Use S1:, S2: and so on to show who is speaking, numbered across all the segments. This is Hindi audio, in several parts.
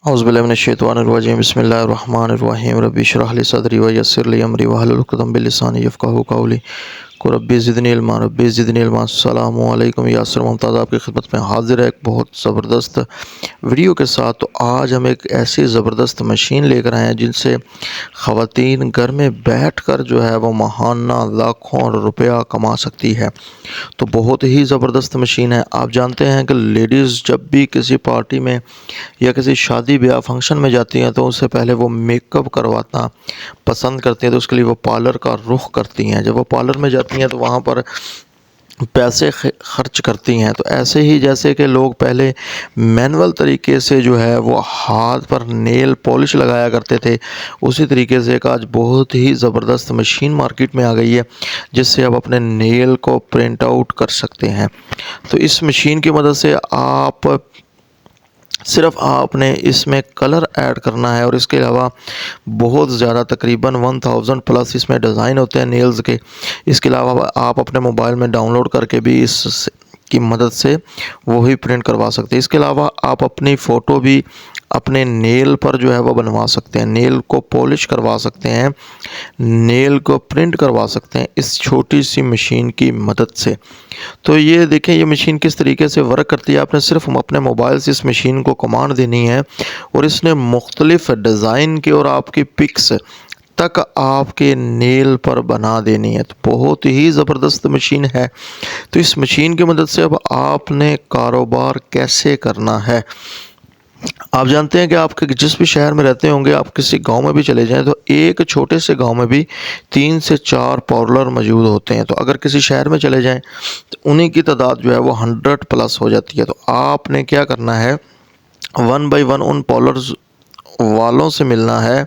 S1: औज़ुबिल्लाहि बिस्मिल्लाहिर्रहमानिर्रहीम रब्बि इश्रह ली सदरी व यस्सिर ली अमरी वहलुल उक़दम मिन लिसानी यफ़क़हू क़ौली रब्बि ज़िदनी इल्मा अस्सलामु अलैकुम। यासिर मुमताज़ आपकी खिदमत में हाज़िर है एक बहुत ज़बरदस्त वीडियो के साथ। तो आज हम एक ऐसी ज़बरदस्त मशीन लेकर आए हैं जिनसे ख़वातीन घर में बैठ कर जो है वो माहाना लाखों रुपया कमा सकती है। तो बहुत ही ज़बरदस्त मशीन है। आप जानते हैं कि लेडीज़ जब भी किसी पार्टी में या किसी शादी ब्याह फंक्शन में जाती हैं तो उससे पहले वो मेकअप करवाना पसंद करती हैं, तो उसके लिए वो पार्लर का रुख करती हैं। जब वो पार्लर में जाती हैं तो वहाँ पर पैसे खर्च करती हैं। तो ऐसे ही जैसे कि लोग पहले मैनुअल तरीके से जो है वो हाथ पर नेल पॉलिश लगाया करते थे, उसी तरीके से एक आज बहुत ही ज़बरदस्त मशीन मार्केट में आ गई है जिससे आप अपने नेल को प्रिंट आउट कर सकते हैं। तो इस मशीन की मदद से सिर्फ आपने इसमें कलर ऐड करना है और इसके अलावा बहुत ज़्यादा तकरीबन 1000 प्लस इसमें डिज़ाइन होते हैं नेल्स के। इसके अलावा आप अपने मोबाइल में डाउनलोड करके भी इस की मदद से वही प्रिंट करवा सकते हैं। इसके अलावा आप अपनी फ़ोटो भी अपने नेल पर जो है वो बनवा सकते हैं, नेल को पॉलिश करवा सकते हैं, नेल को प्रिंट करवा सकते हैं इस छोटी सी मशीन की मदद से। तो ये देखें ये मशीन किस तरीके से वर्क करती है। आपने सिर्फ अपने मोबाइल से इस मशीन को कमांड देनी है और इसने मुख्तलिफ़ डिज़ाइन की और आपकी पिक्स तक आपके नेल पर बना देनी है। तो बहुत ही ज़बरदस्त मशीन है। तो इस मशीन की मदद से अब आपने कारोबार कैसे करना है। आप जानते हैं कि आपके जिस भी शहर में रहते होंगे, आप किसी गांव में भी चले जाएं तो एक छोटे से गांव में भी 3 से 4 पार्लर मौजूद होते हैं। तो अगर किसी शहर में चले जाएं तो उन्हीं की तादाद जो है वो 100 प्लस हो जाती है। तो आपने क्या करना है, 1 बाय 1 उन पार्लर्स वालों से मिलना है।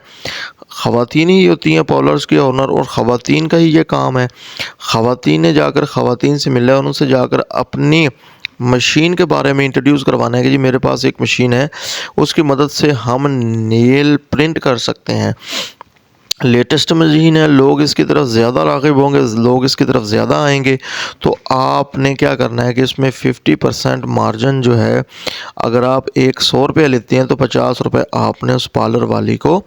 S1: ख़वातीन ही होती हैं पार्लर्स की ओनर और ख़वातीन का ही ये काम है। ख़वातीन ने जाकर ख़वातीन से मिलना है, उनसे जाकर अपनी मशीन के बारे में इंट्रोड्यूस करवाना है कि जी मेरे पास एक मशीन है, उसकी मदद से हम नेल प्रिंट कर सकते हैं। लेटेस्ट मशीन है, लोग इसकी तरफ ज़्यादा राग़िब होंगे, लोग इसकी तरफ ज़्यादा आएंगे। तो आपने क्या करना है कि इसमें 50% मार्जिन जो है, अगर आप एक 100 रुपये लेते हैं तो 50 रुपये आपने उस पार्लर वाली को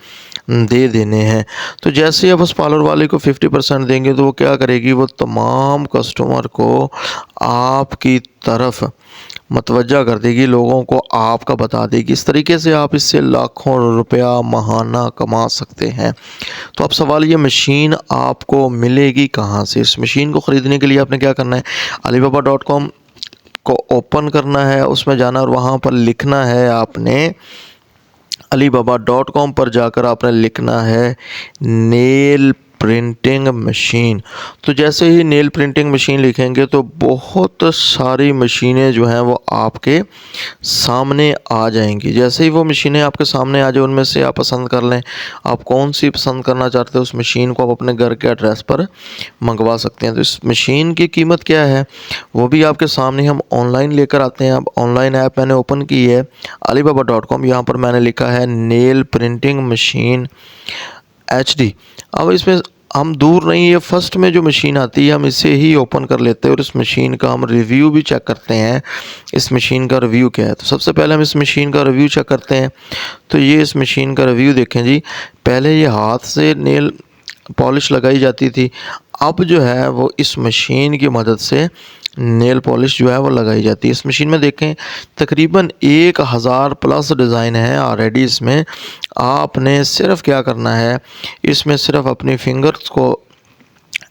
S1: दे देने हैं। तो जैसे आप उस पार्लर वाले को 50% देंगे तो वो क्या करेगी, वो तमाम कस्टमर को आपकी तरफ मतवज्जा कर देगी, लोगों को आपका बता देगी। इस तरीके से आप इससे लाखों रुपया माहाना कमा सकते हैं। तो अब सवाल ये, मशीन आपको मिलेगी कहाँ से। इस मशीन को ख़रीदने के लिए आपने क्या करना है, alibaba.com को ओपन करना है, उसमें जाना और वहाँ पर लिखना है आपने alibaba.com पर जाकर आपने लिखना है नेल प्रिंटिंग मशीन। तो जैसे ही नेल प्रिंटिंग मशीन लिखेंगे तो बहुत सारी मशीनें जो हैं वो आपके सामने आ जाएंगी। जैसे ही वो मशीनें आपके सामने आ जाए उनमें से आप पसंद कर लें, आप कौन सी पसंद करना चाहते हैं। उस मशीन को आप अपने घर के एड्रेस पर मंगवा सकते हैं। तो इस मशीन की कीमत क्या है वो भी आपके सामने हम ऑनलाइन लेकर आते हैं। अब ऑनलाइन ऐप मैंने ओपन की है alibaba.com, यहाँ पर मैंने लिखा है नेल प्रिंटिंग मशीन HD। अब इसमें हम दूर नहीं है, फर्स्ट में जो मशीन आती है हम इसे ही ओपन कर लेते हैं और इस मशीन का हम रिव्यू भी चेक करते हैं, इस मशीन का रिव्यू क्या है। तो सबसे पहले हम इस मशीन का रिव्यू चेक करते हैं। तो ये इस मशीन का रिव्यू देखें जी। पहले ये हाथ से नेल पॉलिश लगाई जाती थी, अब जो है वो इस मशीन की मदद से नेल पॉलिश जो है वो लगाई जाती है। इस मशीन में देखें तकरीबन 1000 प्लस डिज़ाइन है ऑलरेडी। इसमें आपने सिर्फ क्या करना है, इसमें सिर्फ अपनी फिंगर्स को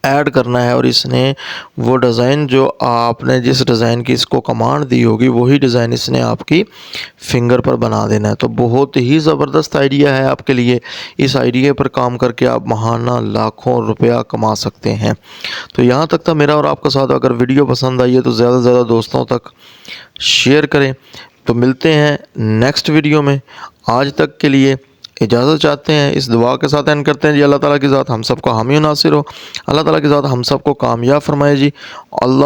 S1: ऐड करना है और इसने वो डिज़ाइन जो आपने जिस डिज़ाइन की इसको कमांड दी होगी वही डिज़ाइन इसने आपकी फिंगर पर बना देना है। तो बहुत ही ज़बरदस्त आइडिया है आपके लिए। इस आइडिया पर काम करके आप माहाना लाखों रुपया कमा सकते हैं। तो यहाँ तक था मेरा और आपका साथ। अगर वीडियो पसंद आई है तो ज़्यादा से ज़्यादा दोस्तों तक शेयर करें। तो मिलते हैं नेक्स्ट वीडियो में। आज तक के लिए इजाज़त चाहते हैं, इस दुआ के साथ एंड करते हैं जी। अल्लाह ताला की ज़ात हम सबको हामी नासिर हो, अल्लाह ताला की ज़ात हम सबको कामयाब फरमाए जी। अल्लाह